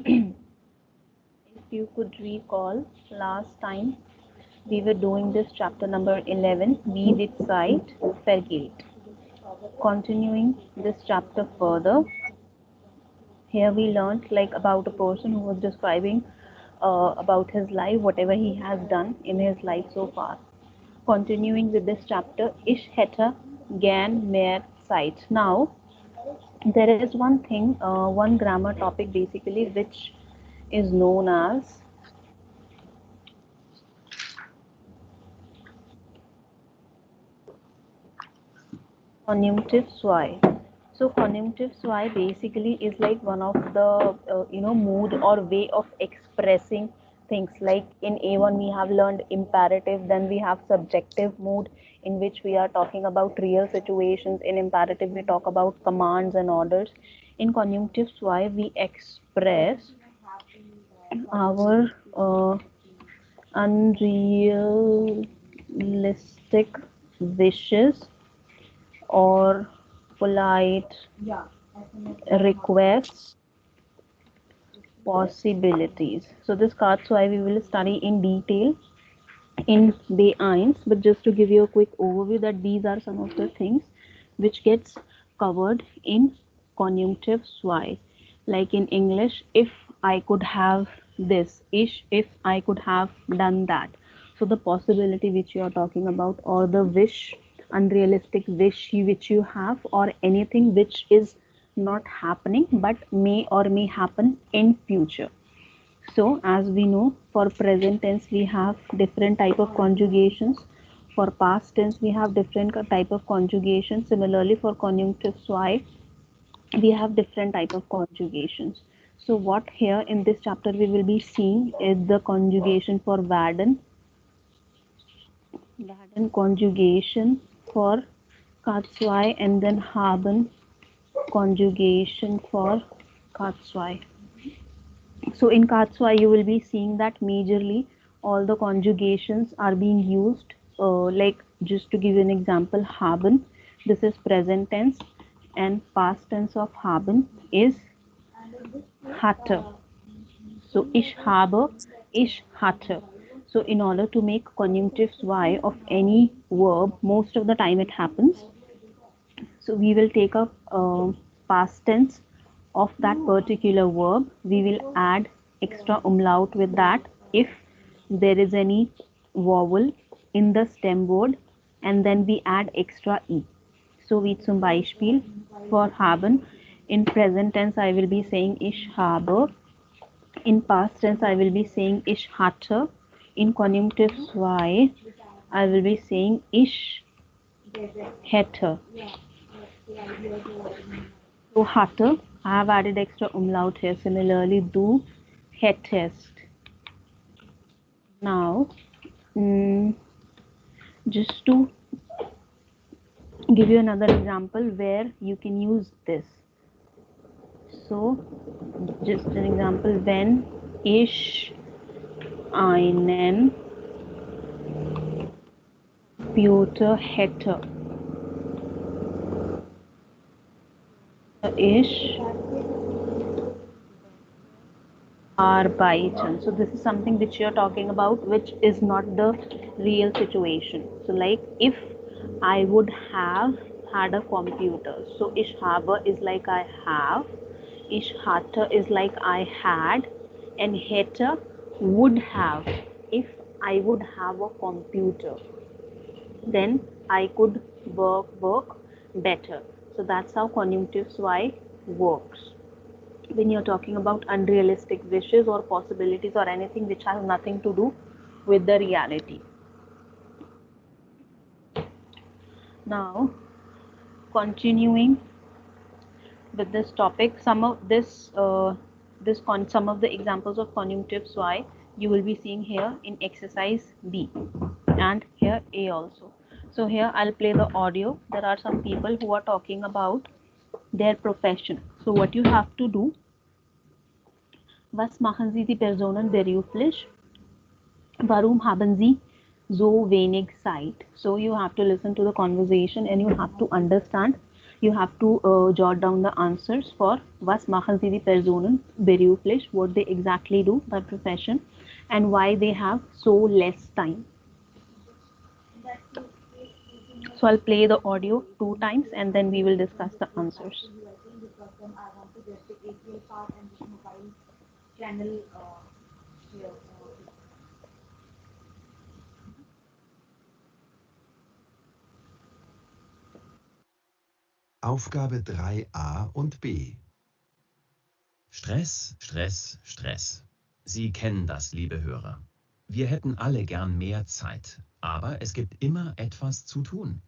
If you could recall, last time we were doing this chapter number 11, Wie die Zeit vergeht. Continuing this chapter further, here we learned like about a person who was describing about his life, whatever he has done in his life so far. Continuing with this chapter, Ich hätte gern mehr Zeit. Now, there is one thing, one grammar topic basically, which is known as conjunctive zwei. So conjunctive zwei basically is like one of the mood or way of expressing things. Like in A1 we have learned imperative, then we have subjective mood in which we are talking about real situations. In imperative we talk about commands and orders. In conjunctive zwei we express our unrealistic wishes or polite requests, possibilities. So this cards why we will study in detail in day 1, but just to give you a quick overview that these are some of the things which gets covered in conjunctive zwei. Like in English, if I could have this, ish, if I could have done that. So the possibility which you are talking about, or the wish, unrealistic wish which you have, or anything which is not happening but may or may happen in future. So as we know, for present tense we have different type of conjugations. For past tense we have different type of conjugations. Similarly for conjunctive zwei we have different type of conjugations. So what here in this chapter we will be seeing is the conjugation for werden, conjugation for zwei, and then haben conjugation for zwei. So in Katsua, you will be seeing that majorly all the conjugations are being used. Like just to give you an example, haben, this is present tense, and past tense of haben is hatte. So ich habe, ich hatte. So in order to make conjunctive zwei of any verb, most of the time it happens. So we will take up past tense of that particular verb. We will add extra umlaut with that if there is any vowel in the stem word, and then we add extra e. So wie zum Beispiel for haben, in present tense I will be saying ich habe, in past tense I will be saying ich hatte, in conjunctive zwei I will be saying ich hätte. So hatte, I have added extra umlaut here. Similarly, du hättest. Now, just to give you another example where you can use this. So, just an example, wenn ich einen Computer hätte. Ich arbeiten. So this is something which you're talking about, which is not the real situation. So like if I would have had a computer. So ich habe is like I have. Ich hatte is like I had. And hätte would have. If I would have a computer, then I could work better. So that's how conjunctive zwei works. When you're talking about unrealistic wishes or possibilities or anything which has nothing to do with the reality. Now, continuing with this topic, some of some of the examples of conjunctive zwei you will be seeing here in exercise B and here A also. So here I'll play the audio. There are some people who are talking about their profession. So what you have to do, was machen Sie die Personen beruflich? Warum haben Sie so wenig Zeit? So you have to listen to the conversation and you have to understand You have to jot down the answers for was machen sie die Personen beruflich, what they exactly do by profession, and why they have so less time. So I'll play the audio 2 times and then we will discuss the answers. Aufgabe 3a und b. Stress, Stress, Stress. Sie kennen das, liebe Hörer. Wir hätten alle gern mehr Zeit, aber es gibt immer etwas zu tun.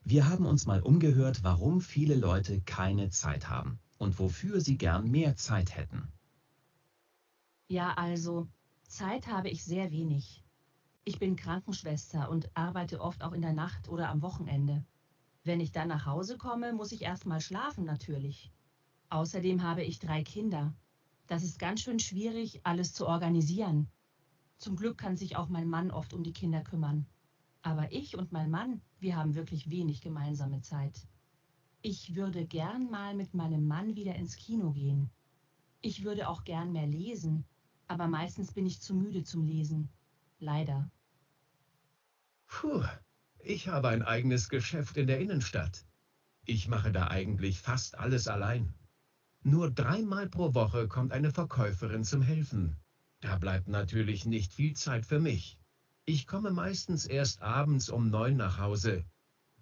Wir haben uns mal umgehört, warum viele Leute keine Zeit haben und wofür sie gern mehr Zeit hätten. Ja, also, Zeit habe ich sehr wenig. Ich bin Krankenschwester und arbeite oft auch in der Nacht oder am Wochenende. Wenn ich dann nach Hause komme, muss ich erst mal schlafen natürlich. Außerdem habe ich 3 Kinder. Das ist ganz schön schwierig, alles zu organisieren. Zum Glück kann sich auch mein Mann oft um die Kinder kümmern. Aber ich und mein Mann, wir haben wirklich wenig gemeinsame Zeit. Ich würde gern mal mit meinem Mann wieder ins Kino gehen. Ich würde auch gern mehr lesen, aber meistens bin ich zu müde zum Lesen. Leider. Puh, ich habe ein eigenes Geschäft in der Innenstadt. Ich mache da eigentlich fast alles allein. Nur 3-mal pro Woche kommt eine Verkäuferin zum Helfen. Da bleibt natürlich nicht viel Zeit für mich. Ich komme meistens erst abends um 9 nach Hause.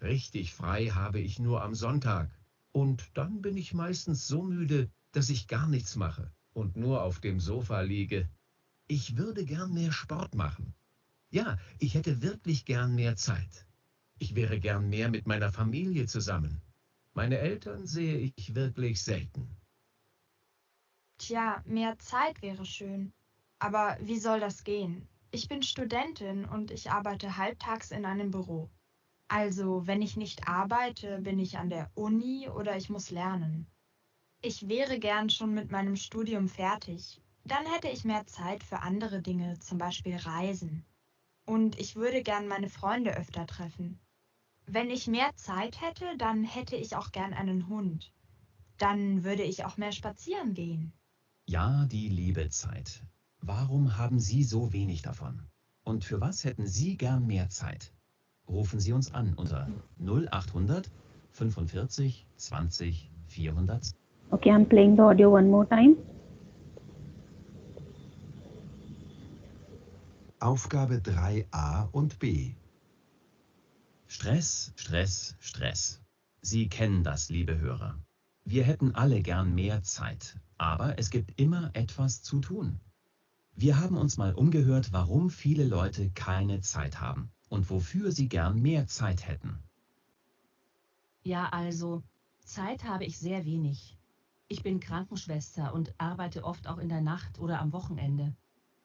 Richtig frei habe ich nur am Sonntag. Und dann bin ich meistens so müde, dass ich gar nichts mache und nur auf dem Sofa liege. Ich würde gern mehr Sport machen. Ja, ich hätte wirklich gern mehr Zeit. Ich wäre gern mehr mit meiner Familie zusammen. Meine Eltern sehe ich wirklich selten. Tja, mehr Zeit wäre schön. Aber wie soll das gehen? Ich bin Studentin und ich arbeite halbtags in einem Büro. Also, wenn ich nicht arbeite, bin ich an der Uni oder ich muss lernen. Ich wäre gern schon mit meinem Studium fertig. Dann hätte ich mehr Zeit für andere Dinge, zum Beispiel Reisen. Und ich würde gern meine Freunde öfter treffen. Wenn ich mehr Zeit hätte, dann hätte ich auch gern einen Hund. Dann würde ich auch mehr spazieren gehen. Ja, die liebe Zeit. Warum haben Sie so wenig davon? Und für was hätten Sie gern mehr Zeit? Rufen Sie uns an unter 0800 45 20 400. Okay, I'm playing the audio one more time. Aufgabe 3a und b. Stress, Stress, Stress. Sie kennen das, liebe Hörer. Wir hätten alle gern mehr Zeit, aber es gibt immer etwas zu tun. Wir haben uns mal umgehört, warum viele Leute keine Zeit haben und wofür sie gern mehr Zeit hätten. Ja, also, Zeit habe ich sehr wenig. Ich bin Krankenschwester und arbeite oft auch in der Nacht oder am Wochenende.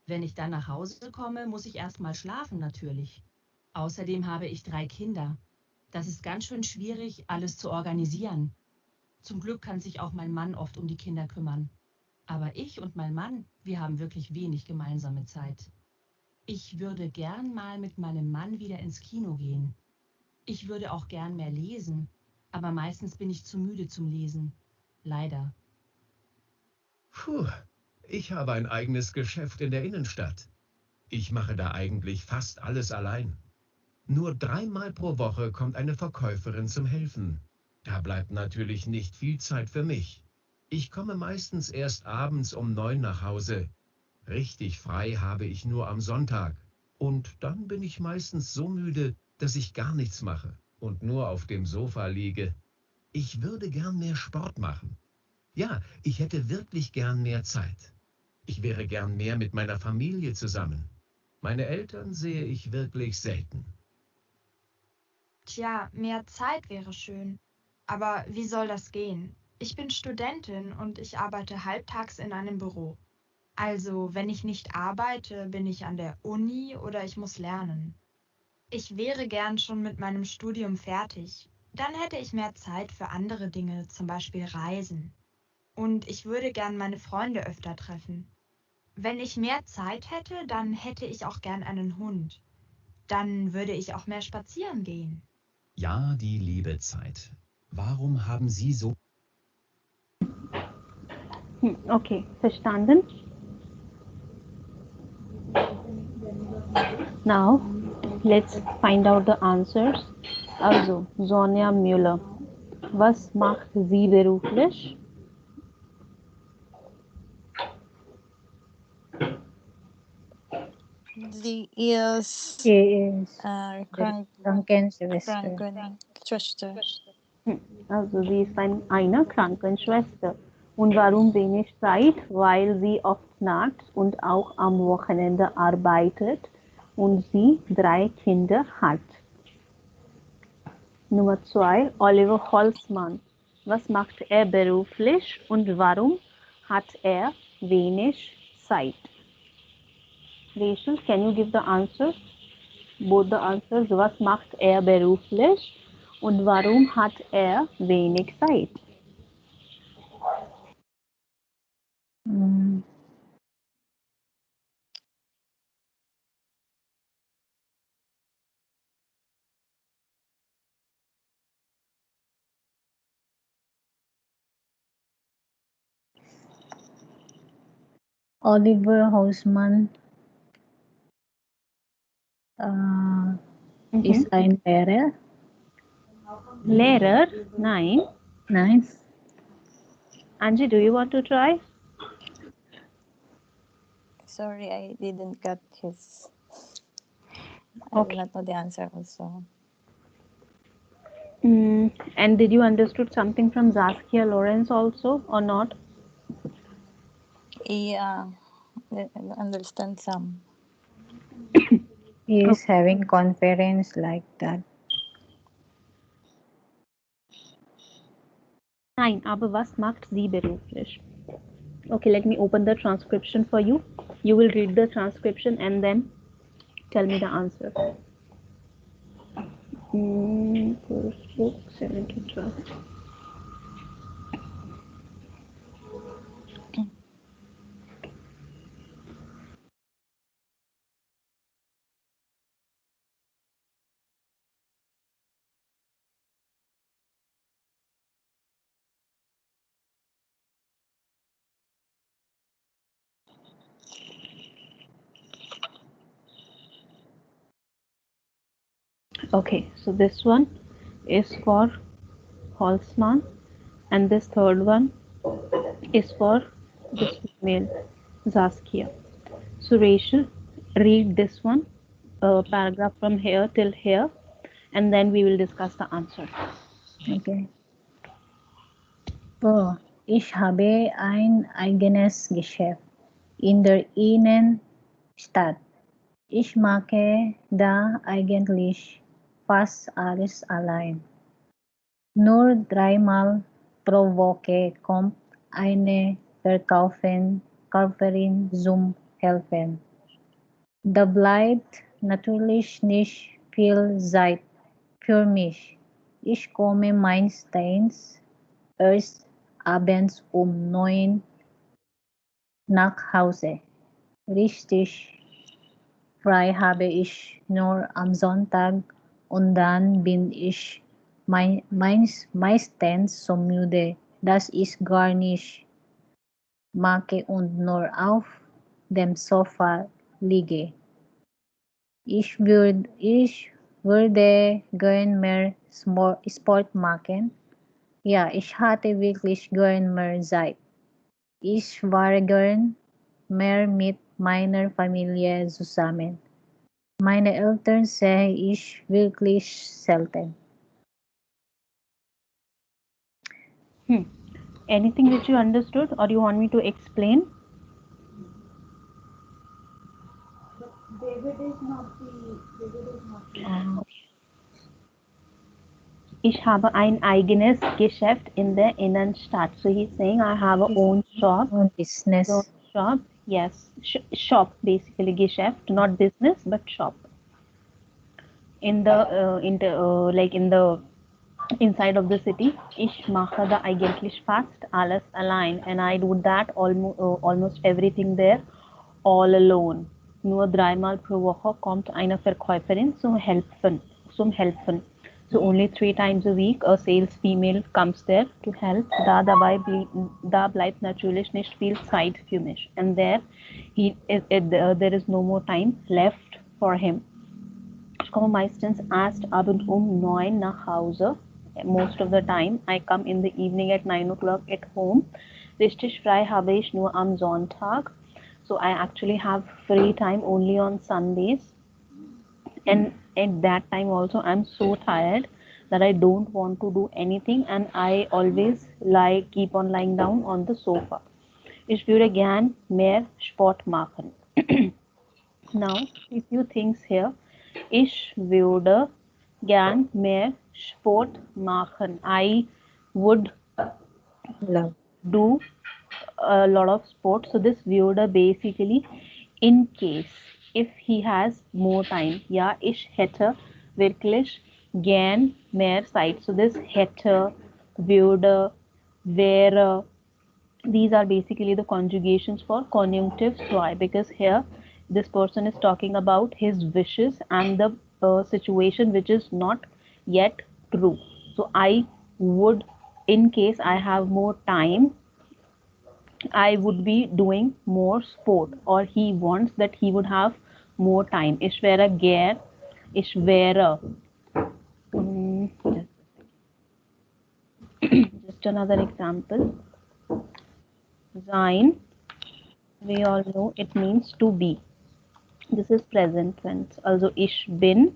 Wenn ich dann nach Hause komme, muss ich erst mal schlafen natürlich. Außerdem habe ich 3 Kinder. Das ist ganz schön schwierig, alles zu organisieren. Zum Glück kann sich auch mein Mann oft um die Kinder kümmern. Aber ich und mein Mann, wir haben wirklich wenig gemeinsame Zeit. Ich würde gern mal mit meinem Mann wieder ins Kino gehen. Ich würde auch gern mehr lesen, aber meistens bin ich zu müde zum Lesen. Leider. Puh, ich habe ein eigenes Geschäft in der Innenstadt. Ich mache da eigentlich fast alles allein. Nur 3-mal pro Woche kommt eine Verkäuferin zum Helfen. Da bleibt natürlich nicht viel Zeit für mich. Ich komme meistens erst abends um 9 nach Hause. Richtig frei habe ich nur am Sonntag. Und dann bin ich meistens so müde, dass ich gar nichts mache und nur auf dem Sofa liege. Ich würde gern mehr Sport machen. Ja, ich hätte wirklich gern mehr Zeit. Ich wäre gern mehr mit meiner Familie zusammen. Meine Eltern sehe ich wirklich selten. Tja, mehr Zeit wäre schön. Aber wie soll das gehen? Ich bin Studentin und ich arbeite halbtags in einem Büro. Also, wenn ich nicht arbeite, bin ich an der Uni oder ich muss lernen. Ich wäre gern schon mit meinem Studium fertig. Dann hätte ich mehr Zeit für andere Dinge, zum Beispiel Reisen. Und ich würde gern meine Freunde öfter treffen. Wenn ich mehr Zeit hätte, dann hätte ich auch gern einen Hund. Dann würde ich auch mehr spazieren gehen. Ja, die liebe Zeit. Warum haben Sie so... Okay, verstanden. Now, let's find out the answers. Also, Sonja Müller. Was macht sie beruflich? Sie ist He is Krankenschwester. Krankenschwester. Also, sie ist eine Krankenschwester. Und warum wenig Zeit? Weil sie oft nachts und auch am Wochenende arbeitet und sie 3 Kinder hat. Nummer 2, Oliver Holzmann. Was macht er beruflich und warum hat er wenig Zeit? Rachel, can you give the answers? Both the answers. Was macht er beruflich und warum hat er wenig Zeit? Mm, Oliver Hausmann ist ein Lehrer. Lehrer? Nein. Nein. Angie, do you want to try? Sorry, I didn't get his. I Okay. do not know the answer also. And did you understood something from Saskia Lawrence also or not? Yeah, I understand some. He is having conference like that. Nein, aber was macht sie beruflich? Okay, let me open the transcription for you. You will read the transcription and then tell me the answer. First book, 7 to 12. Okay, so this one is for Holzmann and this third one is for this female, Saskia. So Rachel, read this one, paragraph from here till here, and then we will discuss the answer. Okay. Oh, ich habe ein eigenes Geschäft in der Innenstadt. Ich mache da eigentlich fast alles allein. Nur 3-mal pro Woche kommt eine Verkäuferin zum Helfen. Da bleibt natürlich nicht viel Zeit für mich. Ich komme meistens erst abends um 9 nach Hause. Richtig frei habe ich nur am Sonntag und dann bin ich meistens so müde, dass ich gar nicht mache und nur auf dem Sofa liege. Ich würde gern mehr Sport machen. Ja, ich hatte wirklich gern mehr Zeit. Ich war gern mehr mit meiner Familie zusammen. Meine Eltern sehe ich wirklich selten. Anything which you understood or you want me to explain? Ich habe ein eigenes Geschäft in der Innenstadt. So he's saying I have a own shop. Own business. Own shop, yes. Shop basically, Geschäft, not business but shop. In the inside of the city. Ich mache da eigentlich fast alles allein and I do that almost everything there all alone. Nur 3-mal pro Woche kommt eine Verkäuferin zum Helfen. So only 3 times a week a sales female comes there to help. Da bleibt natürlich nicht viel Zeit für mich. And there is no more time left for him. Ich komme meistens erst abend 9 nach Hause. Most of the time I come in the evening at 9 o'clock at home. Richtig frei habe ich nur am Sonntag. So I actually have free time only on Sundays. And at that time also I'm so tired that I don't want to do anything and I always keep on lying down on the sofa. Ich würde gern mehr Sport machen. Now, a few things here. Ich würde gern mehr Sport machen. I would Love. do a lot of sports. So this würde basically in case if he has more time. Ja, ich hätte wirklich gern mehr Zeit. So this hätte, würde, wäre, these are basically the conjugations for conjunctive zwei because here this person is talking about his wishes and the situation which is not yet true. So I would, in case I have more time, I would be doing more sport, or he wants that he would have more time. Ich wäre gern, ich wäre. Mm, just another example. Sein, we all know it means to be. This is present tense. Also ich bin,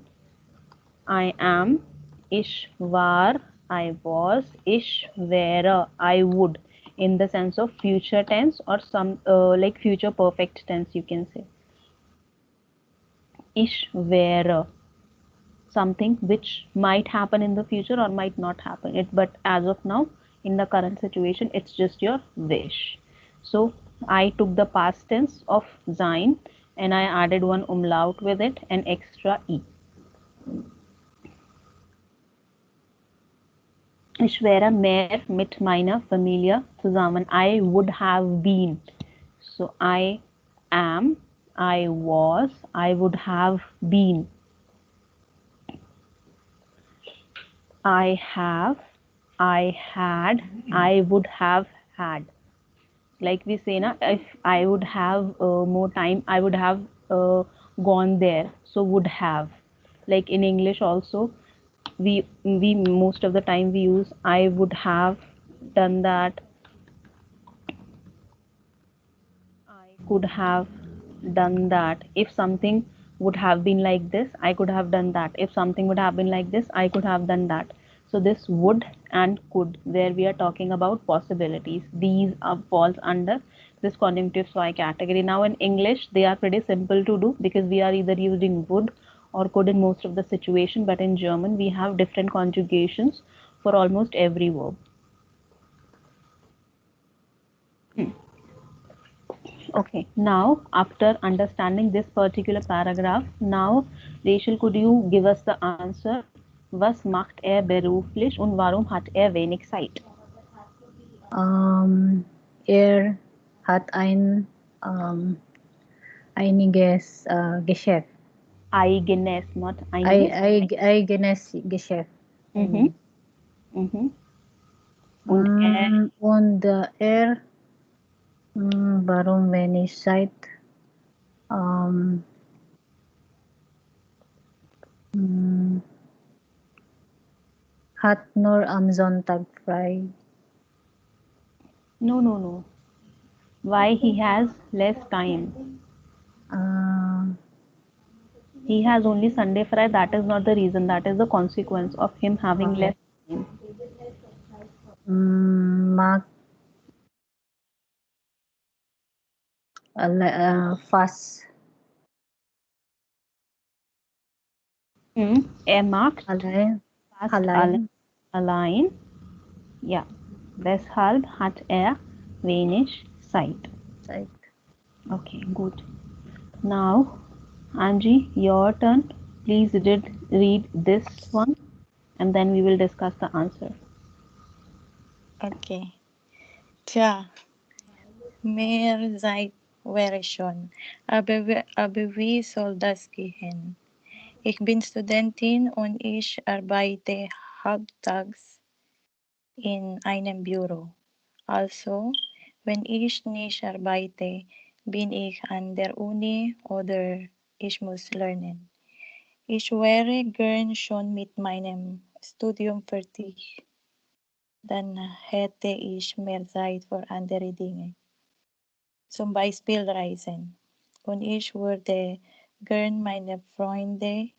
I am, ich war, I was, ich wäre, I would, in the sense of future tense or some like future perfect tense you can say. Ich wäre, something which might happen in the future or might not happen. But as of now, in the current situation, it's just your wish. So I took the past tense of sein and I added one umlaut with it, an extra e. Ich wäre mehr mit meiner Familie zusammen. I would have been. So I am, I was, I would have been. I have, I had, I would have had. Like we say, na, if I would have more time, I would have gone there. So would have. Like in English also, we most of the time we use I would have done that, I could have done that. If something would have been like this, I could have done that. If something would have been like this, I could have done that. So this would and could, where we are talking about possibilities, these falls under this conjunctive soi category. Now in English, they are pretty simple to do because we are either using would or could in most of the situation. But in German, we have different conjugations for almost every verb. Okay, now after understanding this particular paragraph, now Rachel, could you give us the answer? Was macht er beruflich und warum hat er wenig Zeit? Er hat einiges Geschäft. Eigenes, not eines. Eigenes Geschäft. Mhm. Mhm. Und er, Und er, warum wenig Zeit? Mm, hat nur am Sonntag frei. no. Why he has less time? Uh, He has only Sunday free. That is not the reason. That is the consequence of him having less time. mag fast Er macht allein. fast alles Allein. allein. Ja, deshalb hat er wenig Zeit. Zeit. Okay, good. Now, Angie, your turn. Please read this one and then we will discuss the answer. Okay. Tja, mehr Zeit wäre schon. Aber wie soll das gehen? Ich bin Studentin und ich arbeite halbtags in einem Büro. Also, wenn ich nicht arbeite, bin ich an der Uni oder ich muss lernen. Ich wäre gern schon mit meinem Studium fertig. Dann hätte ich mehr Zeit für andere Dinge, zum Beispiel Reisen. Und ich würde gern meine Freunde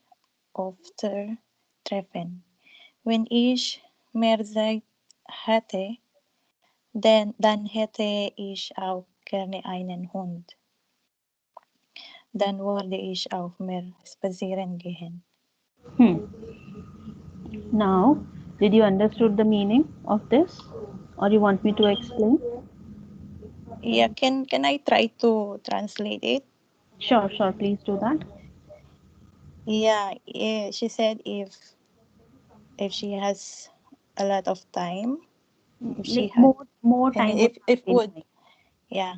öfter treffen. Wenn ich mehr Zeit hätte, dann hätte ich auch gerne einen Hund. Dann würde ich auch mehr spazieren gehen. Hmm. Now, did you understood the meaning of this, or you want me to explain? Yeah, can I try to translate it? Sure, sure. Please do that. Yeah, she said if she has a lot of time, if she Like had, more I time mean, would have if been would, nice. yeah,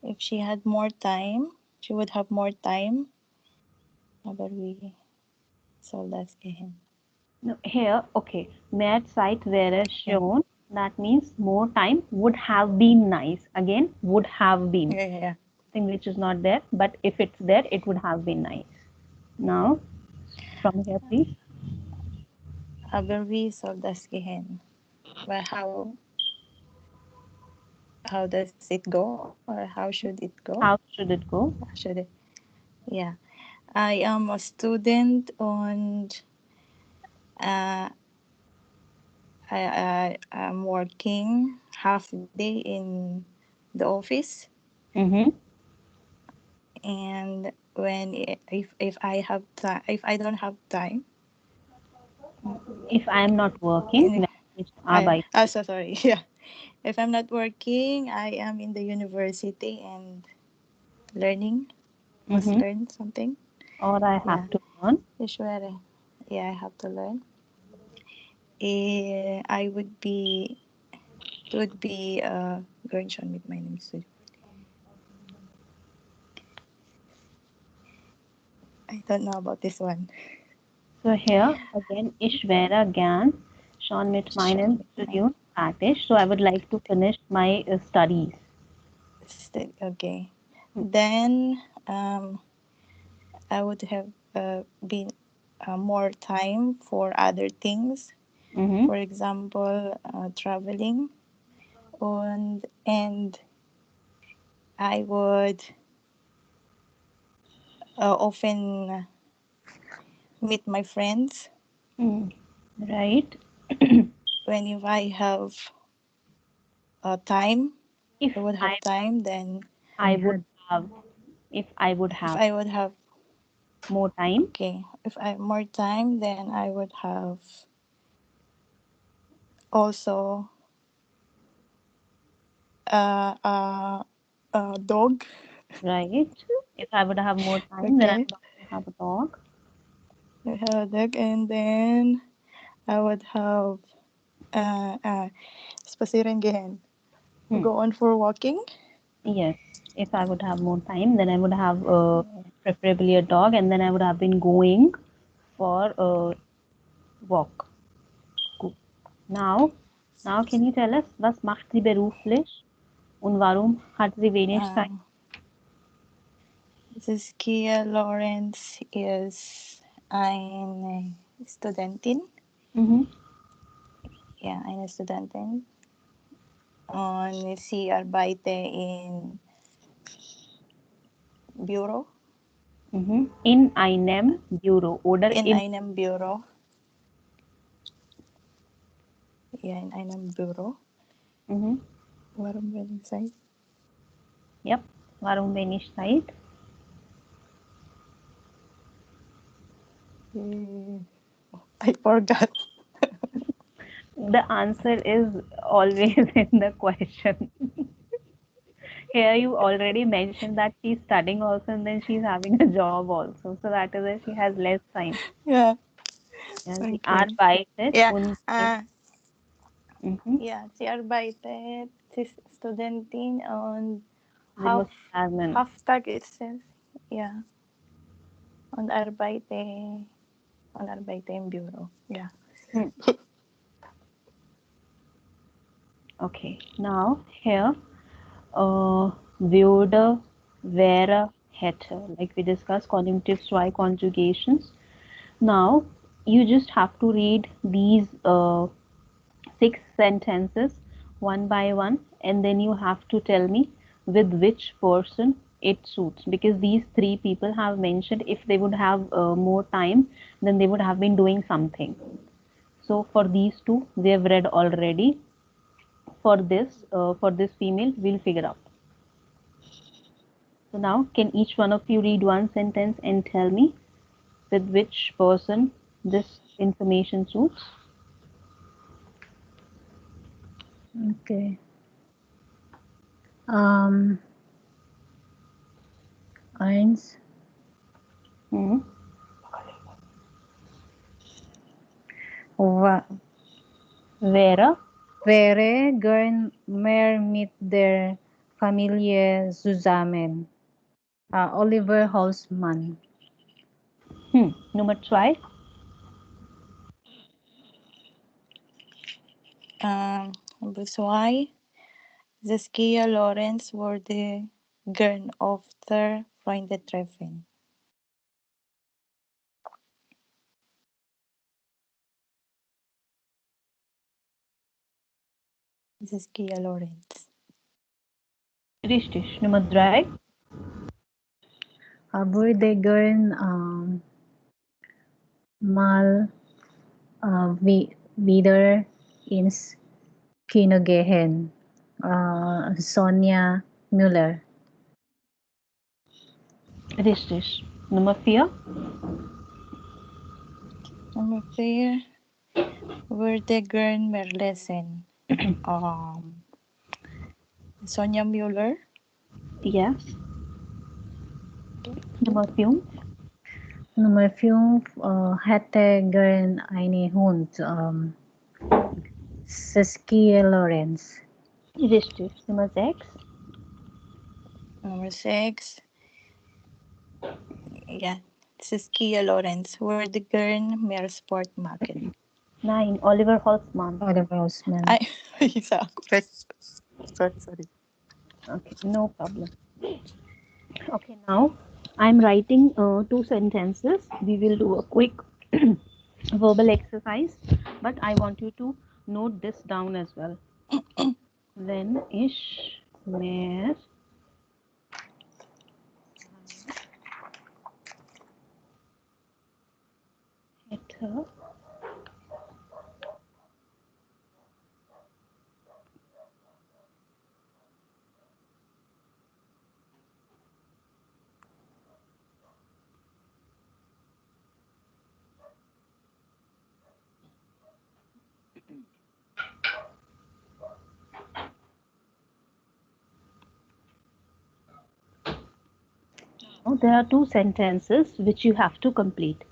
if she had more time, she would have more time. Aber we soll das gehen? No, here, okay. Mehr Zeit wäre Yeah, shown. That means more time would have been nice. Again, would have been. yeah. Thing which is not there, but if it's there, it would have been nice. Now, from here, please. Aber wie soll das gehen? Well, how does it go, or how should it go? How should it go? Should it? Yeah, I am a student and uh, I'm working half day in the office, Mm-hmm. and if I have time, if I don't have time, If I am not working, in wenn ich nicht arbeite. so sorry, yeah, if I'm not working, I am in the university and learning, must Mm-hmm. learn something. Or I Yeah, have to learn. usually, yeah, I have to learn. I would be going on with my name soon. I don't know about this one. So here again, ich wäre gern schon mit Schon meinem mit my Studium fertig. So I would like to finish my studies. okay. Then I would have been more time for other things. Mm-hmm. For example, traveling, and I would often meet my friends Mm. Right. when if I have time. If I would I have time. Then I would have if I would if have I would have more time. okay, if I have more time, then I would have also uh, a dog. Right. If I would have more time, then I Okay, would also have a dog. I have a dog, and then I would have spazieren gehen. Hmm. Go on for walking. Yes. If I would have more time, then I would have preferably a dog, and then I would have been going for a walk. Gut. Now, can you tell us, was macht sie beruflich und warum hat sie wenig Zeit? Um, This Kia Lawrence is eine Studentin. Mhm. Ja, eine Studentin. Und sie arbeitet in Büro. Mhm. In einem Büro oder In im. einem Büro. Ja, in einem Büro. Mhm. Warum will ich sagen? Yep. Warum wenig Zeit? I forgot. The answer is always in the question. Here you already mentioned that she's studying also and then she's having a job also. So that is why she has less time. Ja, Ja, sie okay. arbeitet Ja, und mhm. ja, sie arbeitet, sie ist Studentin und Sie muss half, lernen. Halftag ist es. Ja, und arbeite, und arbeite im Büro. Ja. Hmm. Okay, now here, würde, wäre, hätte, like we discussed conjunctive try conjugations. Now you just have to read these 6 sentences one by one, and then you have to tell me with which person it suits, because these three people have mentioned if they would have more time, then they would have been doing something. So for these two we have read already. For this female we'll figure out. So now can each one of you read one sentence and tell me with which person this information suits? Okay. Um, eins Hmm. wa Wäre, wäre gern mehr mit der Familie zusammen. Oliver Holzmann. Nummer 2. Nummer 2. Saskia Lorenz wurde gern öfter Freunde treffen. Saskia Lorenz. Richtig. Nummer 3. Würde gern mal wieder ins Kino gehen. Sonja Müller. Richtig. Nummer 4. Nummer 4. Würde gern mehr lesen. Sonja Müller. Yes. Nummer 5. Nummer 5 hätte gern einen Hund. Saskia Lorenz. Richtig. Nummer 6. Nummer 6. Ja, Saskia Lorenz würde gern mehr Sport machen. Nein, Oliver Holzmann. Oliver Holzmann. Ich sag was. Sorry. Okay, no problem. Okay, now I'm writing 2 sentences. We will do a quick verbal exercise, but I want you to note this down as well. Wenn ich mehr hätte, now there are 2 sentences which you have to complete.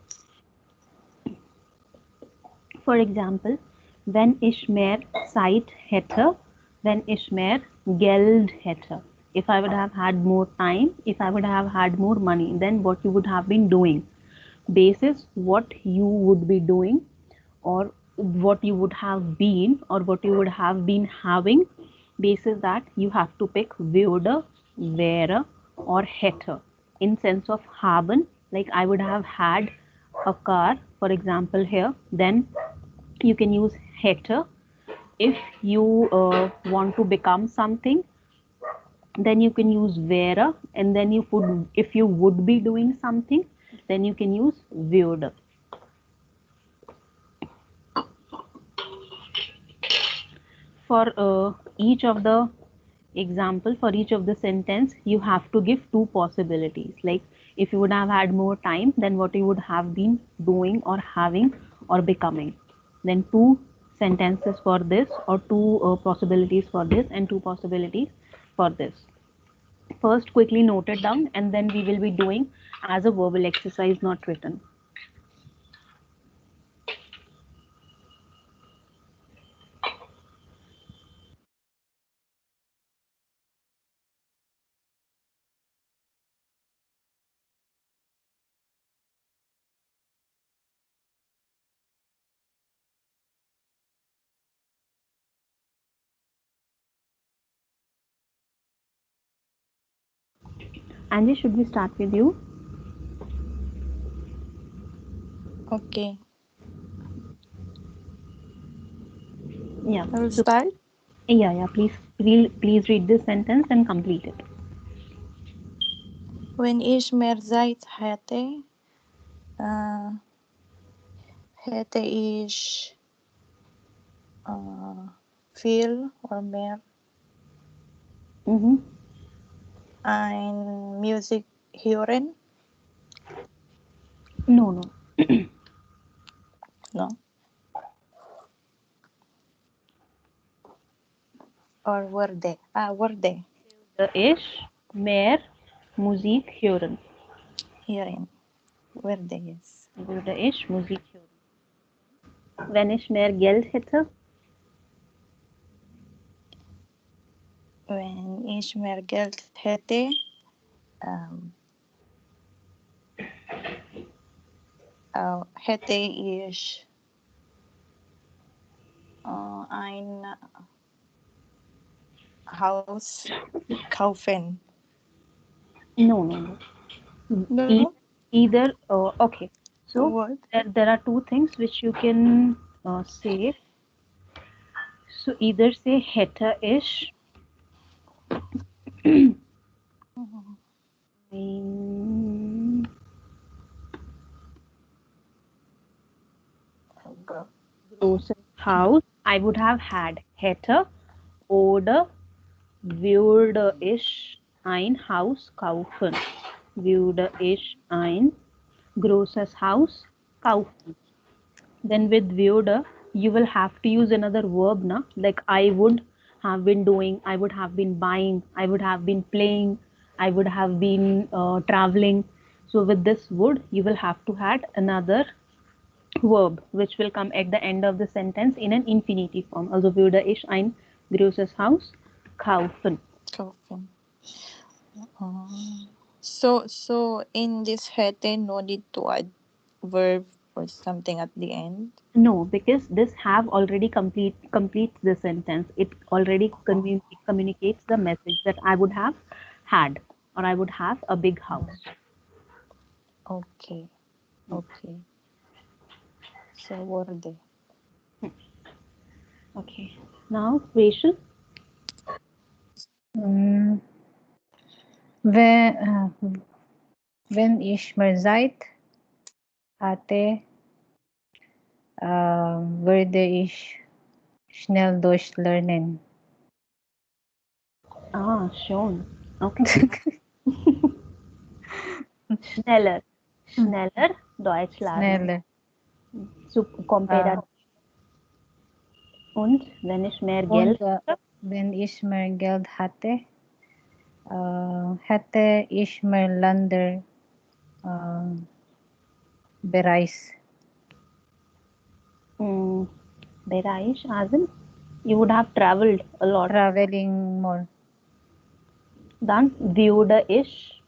For example, wenn ich mehr Zeit hätte, wenn ich mehr Geld hätte. If I would have had more time, if I would have had more money, then what you would have been doing. Basis what you would be doing, or what you would have been, or what you would have been having. Basis that you have to pick würde, wäre, or hätte. In sense of haben, like I would have had a car, for example here, then you can use hätte. If you want to become something, then you can use wäre, and then if you would be doing something, then you can use würde. For each of the example, for each of the sentence, you have to give 2 possibilities. Like if you would have had more time, then what you would have been doing or having or becoming. Then 2 sentences for this, or 2 possibilities for this, and 2 possibilities for this. First, quickly note it down, and then we will be doing as a verbal exercise, not written. Angie, should we start with you? Okay, Yeah. I will So start. yeah. Please read this sentence and complete it. When ich mehr Zeit hatte, äh, hätte ich äh, viel oder mehr Mm-hmm. ein Musik hören. No, no. No? Or würde. Würde. Ich mehr Musik hören. Hören. Würde, yes. Würde ich Musik hören. Wenn ich mehr Geld hätte. Wenn ich mehr Geld hätte, ähm, hätte ich ein Haus kaufen. No, no, no. E- No? Either, okay. So What? there are two things which you can say. So either say hätte ich ein großes Haus. I would have had hätte oder würde ich ein Haus kaufen. Würde ich ein großes Haus kaufen. Then with würde, you will have to use another verb, na? Like I would have been doing, I would have been buying, I would have been playing, I would have been traveling. So with this would, you will have to add another verb which will come at the end of the sentence in an infinitive form. Also würde ich ein großes Haus kaufen. Kaufen. So in this hätte, no need to add verb or something at the end. No, because this have already completes the sentence. It already communicates the message that I would have had or I would have a big house. Okay. Okay. So würde. Okay. Now, Rachel. Mm, Wenn, wenn ich mehr Zeit hatte, würde ich schnell Deutsch lernen. Ah, schon. Okay. Schneller. Schneller Deutsch lernen. Schneller. So, compare Äh, that. Und wenn ich mehr und Geld hätte? wenn ich mehr Geld hatte, hätte ich mehr Länder äh, bereist. Mm, Bereich, as in, you would have traveled a lot. Traveling more. Dann würde ich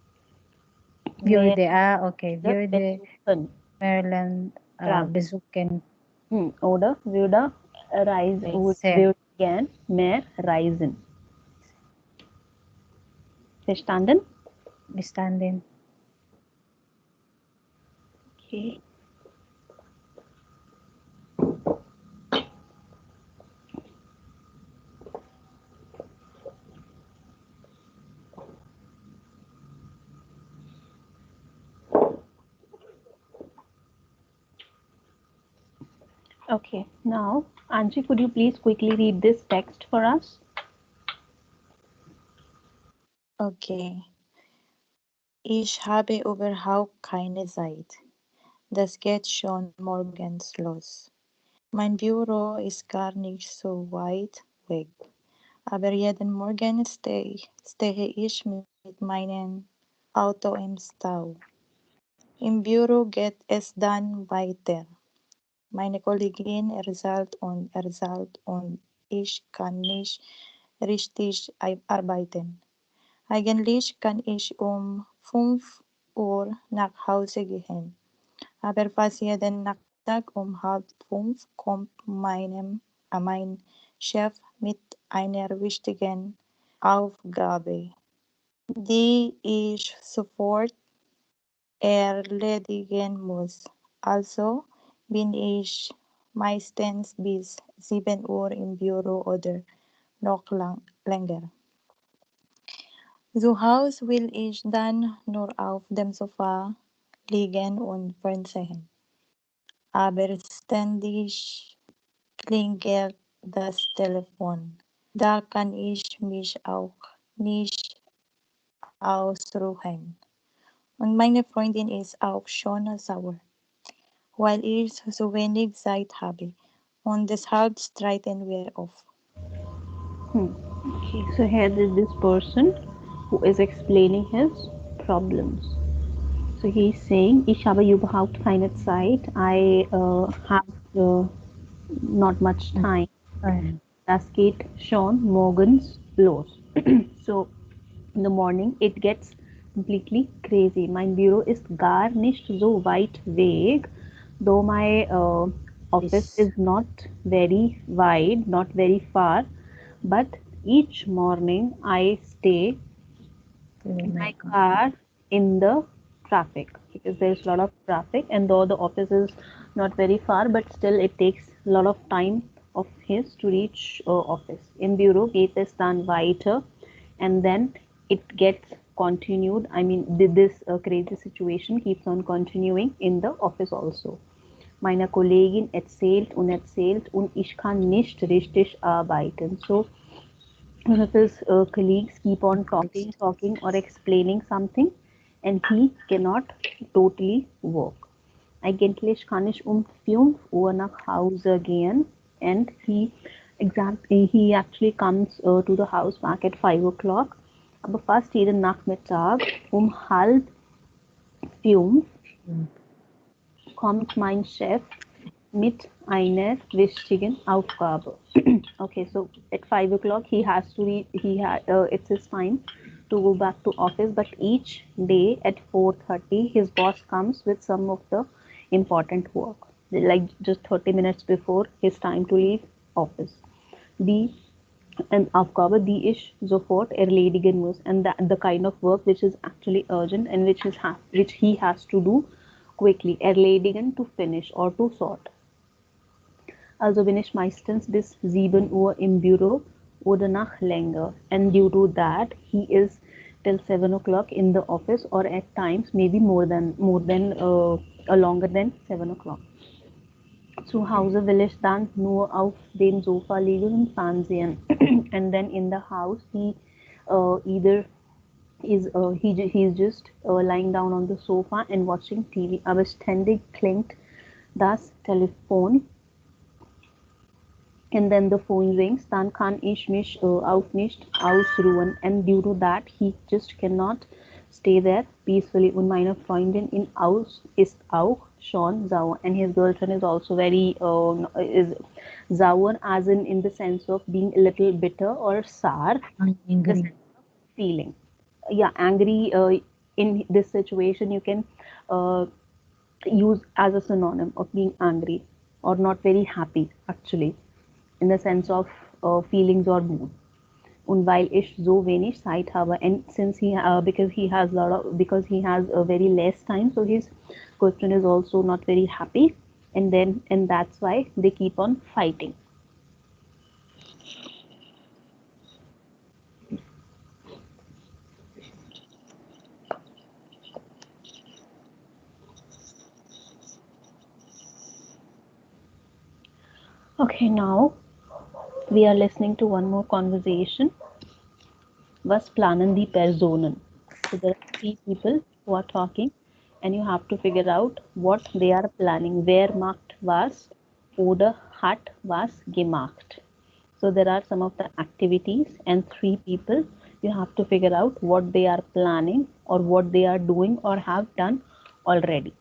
mehr Würde, okay. Würde besuchen. Maryland Travel. besuchen. Oder würde Reise. würde gern mehr reisen. Verstanden? Bestanden. Okay. Okay, now Anji, could you please quickly read this text for us? Okay. Ich habe überhaupt keine Zeit. Das geht schon morgens los. Mein Büro ist gar nicht so weit weg, aber jeden Morgen stehe ich mit meinem Auto im Stau. Im Büro geht es dann weiter. Meine Kollegin erzählt und ich kann nicht richtig arbeiten. Eigentlich kann ich um 5 Uhr nach Hause gehen, aber fast jeden Nachmittag um halb fünf kommt mein Chef mit einer wichtigen Aufgabe. die ich sofort erledigen muss. Also bin ich meistens bis 7 Uhr im Büro oder noch länger. Zu Hause will ich dann nur auf dem Sofa liegen und Fernsehen. Aber ständig klingelt das Telefon. Da kann ich mich auch nicht ausruhen. Und meine Freundin ist auch schon sauer, weil ich so wenig Zeit habe. Und deshalb streiten wir oft. Okay, so here is this person who is explaining his problems. So he's saying, ich habe überhaupt keine Zeit. I have not much time. Das geht schon morgens los. So in the morning it gets completely crazy. Mein Büro ist gar nicht so weit weg, though my office is not very wide, not very far, but each morning I stay in my car in the traffic because there's a lot of traffic, and though the office is not very far, but still it takes a lot of time of his to reach office. In Bureau geht es dann weiter, and then it gets continued. I mean, this crazy situation keeps on continuing in the office also. Meine Kollegin erzählt und ich kann nicht richtig arbeiten. So one of his colleagues keep on talking or explaining something, and he cannot totally work. Eigentlich kann ich 5 Uhr nach Hause gehen, and he actually comes to the house back at 5 o'clock. Aber fast jeden Nachmittag halb 5 kommt mein Chef mit einer wichtigen Aufgabe. Okay, so at 5 o'clock it's his time to go back to office, but each day at 4:30 his boss comes with some of the important work, like just 30 minutes before his time to leave office. Die Aufgabe, die ich sofort erledigen muss, and the kind of work which is actually urgent and which he has to do quickly, erledigen, to finish or to sort. Also bin ich meistens bis 7 Uhr im Büro oder noch länger. And due to that, he is till 7 o'clock in the office, or at times maybe longer than 7 o'clock. Zu Hause will ich dann nur auf dem Sofa liegen und Fernsehen. And then in the house, he either he's just lying down on the sofa and watching TV. Aber ständig klingt das Telefon, and then the phone rings, dann kann ich mich auch nicht ausruhen, and due to that he just cannot stay there peacefully. Und meine Freundin in Aus ist auch schon sauer, and his girlfriend is also very is sauer, as in the sense of being a little bitter or sour, the sense of feeling. Yeah, angry. In this situation you can use as a synonym of being angry or not very happy, actually, in the sense of feelings or mood. Und weil ich so wenig Zeit habe, and since because he has a very less time, so his girlfriend is also not very happy, and that's why they keep on fighting. Okay, now we are listening to one more conversation. Was planen die Personen? So there are 3 people who are talking, and you have to figure out what they are planning. Wer macht was oder hat was gemacht. So there are some of the activities, and 3 people, you have to figure out what they are planning or what they are doing or have done already.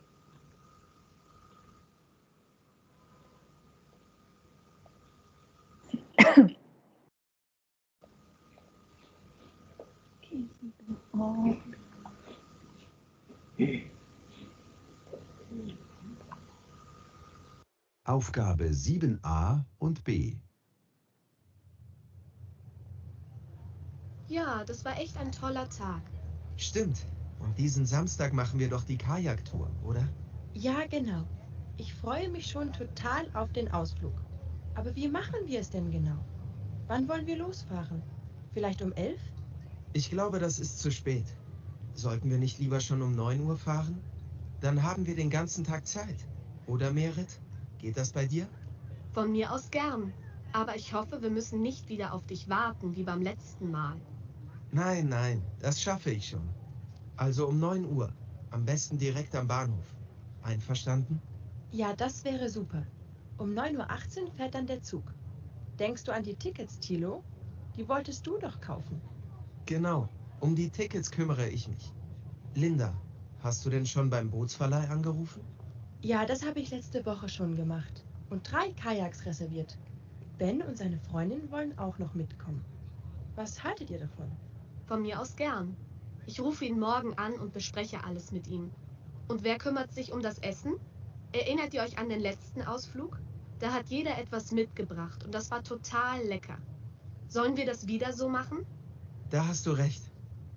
Aufgabe 7a und b. Ja, Ja, das war echt ein toller Tag. Stimmt. Und diesen Samstag machen wir doch die Kajaktour, oder? Ja, genau. Ich freue mich schon total auf den Ausflug. Aber wie machen wir es denn genau? Wann wollen wir losfahren? Vielleicht um 11? Ich glaube, das ist zu spät. Sollten wir nicht lieber schon um 9 Uhr fahren? Dann haben wir den ganzen Tag Zeit. Oder, Merit? Geht das bei dir? Von mir aus gern. Aber ich hoffe, wir müssen nicht wieder auf dich warten, wie beim letzten Mal. Nein, nein, das schaffe ich schon. Also um 9 Uhr. Am besten direkt am Bahnhof. Einverstanden? Ja, das wäre super. Um 9:18 Uhr fährt dann der Zug. Denkst du an die Tickets, Thilo? Die wolltest du doch kaufen. Genau. Um die Tickets kümmere ich mich. Linda, hast du denn schon beim Bootsverleih angerufen? Ja, das habe ich letzte Woche schon gemacht. Und 3 Kajaks reserviert. Ben und seine Freundin wollen auch noch mitkommen. Was haltet ihr davon? Von mir aus gern. Ich rufe ihn morgen an und bespreche alles mit ihm. Und wer kümmert sich um das Essen? Erinnert ihr euch an den letzten Ausflug? Da hat jeder etwas mitgebracht und das war total lecker. Sollen wir das wieder so machen? Da hast du recht.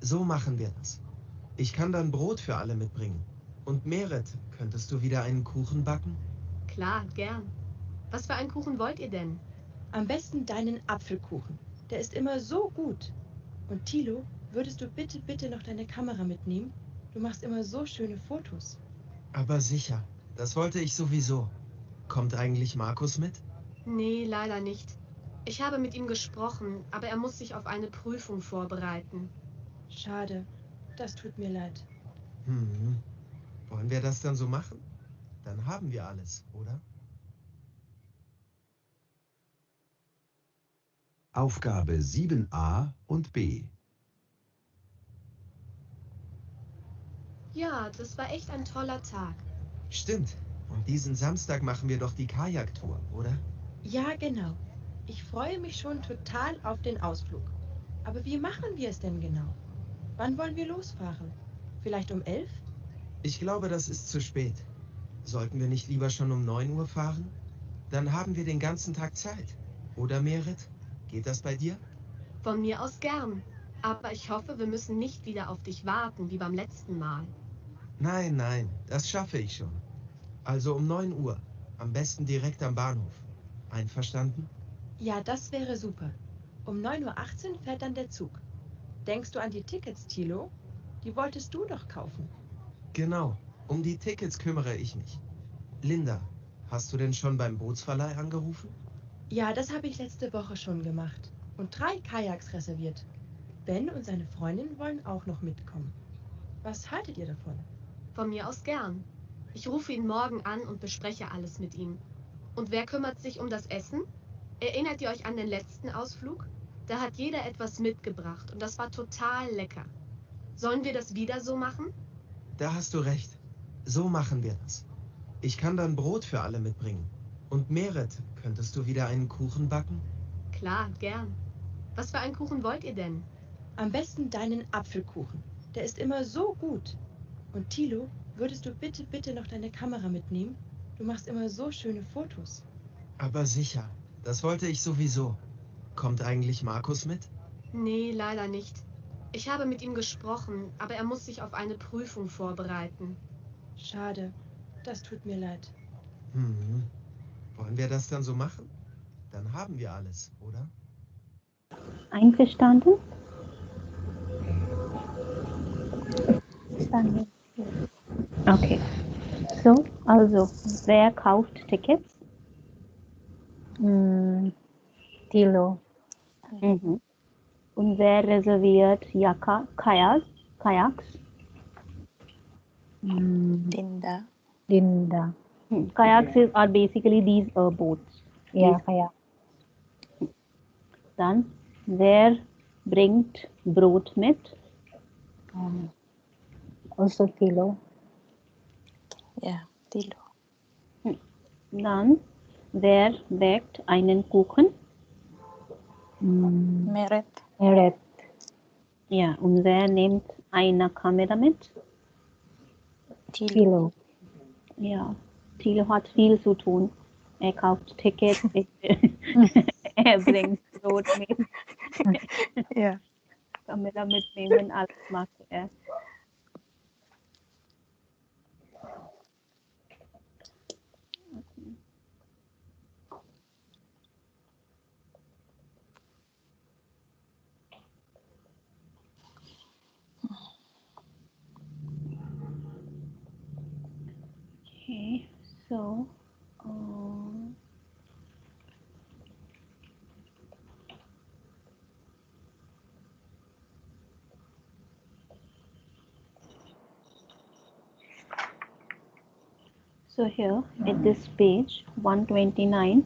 So machen wir das. Ich kann dann Brot für alle mitbringen. Und Merit, könntest du wieder einen Kuchen backen? Klar, gern. Was für einen Kuchen wollt ihr denn? Am besten deinen Apfelkuchen. Der ist immer so gut. Und Thilo, würdest du bitte noch deine Kamera mitnehmen? Du machst immer so schöne Fotos. Aber sicher. Das wollte ich sowieso. Kommt eigentlich Markus mit? Nee, leider nicht. Ich habe mit ihm gesprochen, aber er muss sich auf eine Prüfung vorbereiten. Schade. Das tut mir leid. Hm. Wollen wir das dann so machen? Dann haben wir alles, oder? Aufgabe 7a und b. Ja, das war echt ein toller Tag. Stimmt. Und diesen Samstag machen wir doch die Kajaktour, oder? Ja, genau. Ich freue mich schon total auf den Ausflug. Aber wie machen wir es denn genau? Wann wollen wir losfahren? Vielleicht um 11? Ich glaube, das ist zu spät. Sollten wir nicht lieber schon um 9 Uhr fahren? Dann haben wir den ganzen Tag Zeit. Oder, Merit? Geht das bei dir? Von mir aus gern. Aber ich hoffe, wir müssen nicht wieder auf dich warten, wie beim letzten Mal. Nein, nein, das schaffe ich schon. Also um 9 Uhr. Am besten direkt am Bahnhof. Einverstanden? Ja, das wäre super. Um 9:18 Uhr fährt dann der Zug. Denkst du an die Tickets, Thilo? Die wolltest du doch kaufen. Genau. Um die Tickets kümmere ich mich. Linda, hast du denn schon beim Bootsverleih angerufen? Ja, das habe ich letzte Woche schon gemacht. Und 3 Kajaks reserviert. Ben und seine Freundin wollen auch noch mitkommen. Was haltet ihr davon? Von mir aus gern. Ich rufe ihn morgen an und bespreche alles mit ihm. Und wer kümmert sich um das Essen? Erinnert ihr euch an den letzten Ausflug? Da hat jeder etwas mitgebracht und das war total lecker. Sollen wir das wieder so machen? Da hast du recht. So machen wir das. Ich kann dann Brot für alle mitbringen. Und Merit, könntest du wieder einen Kuchen backen? Klar, gern. Was für einen Kuchen wollt ihr denn? Am besten deinen Apfelkuchen. Der ist immer so gut. Und Thilo, würdest du bitte noch deine Kamera mitnehmen? Du machst immer so schöne Fotos. Aber sicher. Das wollte ich sowieso. Kommt eigentlich Markus mit? Nee, leider nicht. Ich habe mit ihm gesprochen, aber er muss sich auf eine Prüfung vorbereiten. Schade. Das tut mir leid. Hm. Wollen wir das dann so machen? Dann haben wir alles, oder? Einverstanden? Verstanden. Okay. So, also, wer kauft Tickets? Thilo. Mhm. Und wer reserviert Kajaks? Linda. Linda. Are basically these boats. Ja, Kajak. Dann, wer bringt Brot mit? Also Thilo. Ja, Thilo. Dann, wer backt einen Kuchen? Merit. Merit. Ja, und wer nimmt eine Kamera mit? Thilo. Thilo. Ja, Thilo hat viel zu tun. Er kauft Tickets, er bringt Brot mit. Ja. Camilla mitnehmen alles mag er. Okay, so so here at this page 129,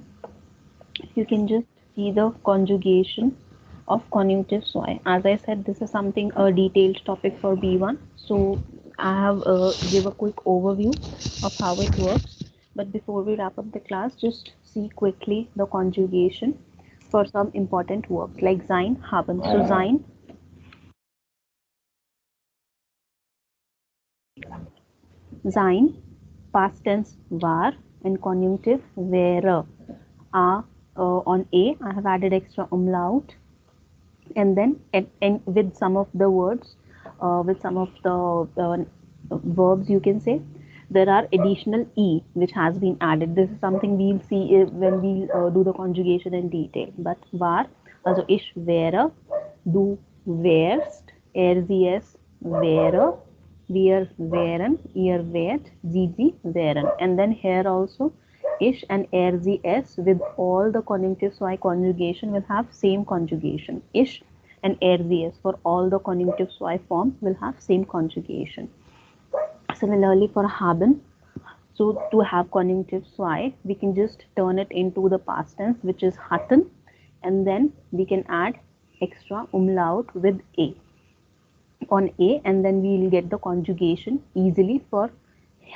you can just see the conjugation of conjunctive soy. As I said, this is something a detailed topic for B1. So I have give a quick overview of how it works. But before we wrap up the class, just see quickly the conjugation for some important verbs like sein, haben. So sein, past tense war, and conjunctive wäre. On A, I have added extra umlaut, and then and with some of the words, with some of the verbs, you can say there are additional e which has been added. This is something we'll see when we do the conjugation in detail. But war, also ich wäre, du wärst, er sie es wäre, wir wären, ihr wärt, sie wären. And then here also ish and er sie es with all the conjunctive soy conjugation will have same conjugation. Ish and er sie es for all the conjunctive soy form will have same conjugation. Similarly for haben, so to have conjunctive soy, we can just turn it into the past tense, which is hatten, and then we can add extra umlaut with a on a, and then we will get the conjugation easily for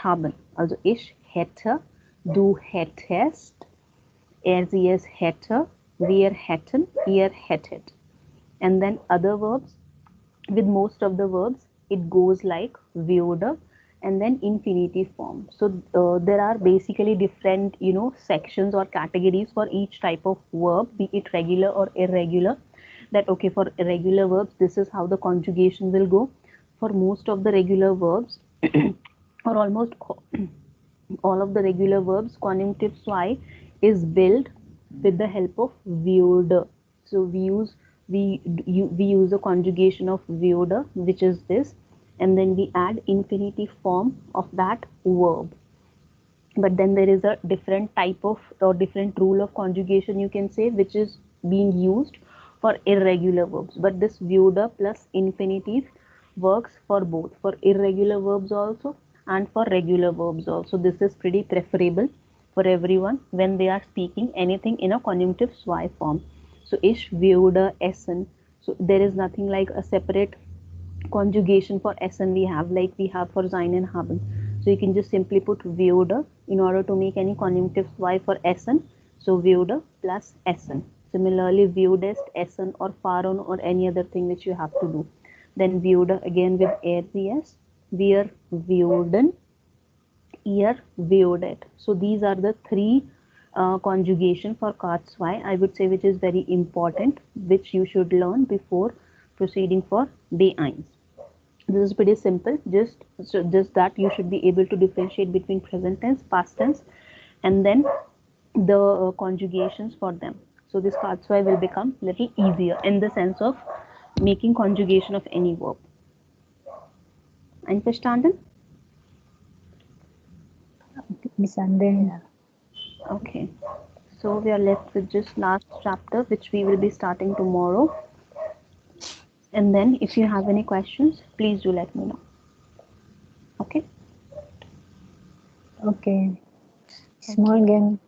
haben. Also ich hätte, du hättest, er sie es hätte, wir hätten, ihr hättet. And then other verbs, with most of the verbs it goes like würde and then infinitive form. So there are basically different sections or categories for each type of verb, be it regular or irregular. That okay, for irregular verbs this is how the conjugation will go. For most of the regular verbs or almost all of the regular verbs, conjunctive soy is built with the help of würde. So we use a conjugation of würde, which is this, and then we add infinitive form of that verb. But then there is a different type of or different rule of conjugation, you can say, which is being used for irregular verbs. But this würde plus infinitive works for both, for irregular verbs also and for regular verbs also. This is pretty preferable for everyone when they are speaking anything in a conjunctive soy form. So ich würde essen. So there is nothing like a separate conjugation for essen we have like we have for sein and haben. So you can just simply put würde in order to make any conjunctive soy for essen. So würde plus essen. Similarly, würdest, essen, or fahren, or any other thing which you have to do. Then würde again with er sie es, wir würden, ihr würdet. So these are the three conjugation for Katzwei, I would say, which is very important, which you should learn before proceeding for B1. This is pretty simple. Just that you should be able to differentiate between present tense, past tense, and then the conjugations for them. So this Katzwei will become little easier in the sense of making conjugation of any verb. Einverstanden? Miss Andrea. Okay. So we are left with just last chapter, which we will be starting tomorrow. And then if you have any questions, please do let me know. Okay? Okay. Miss Morgan.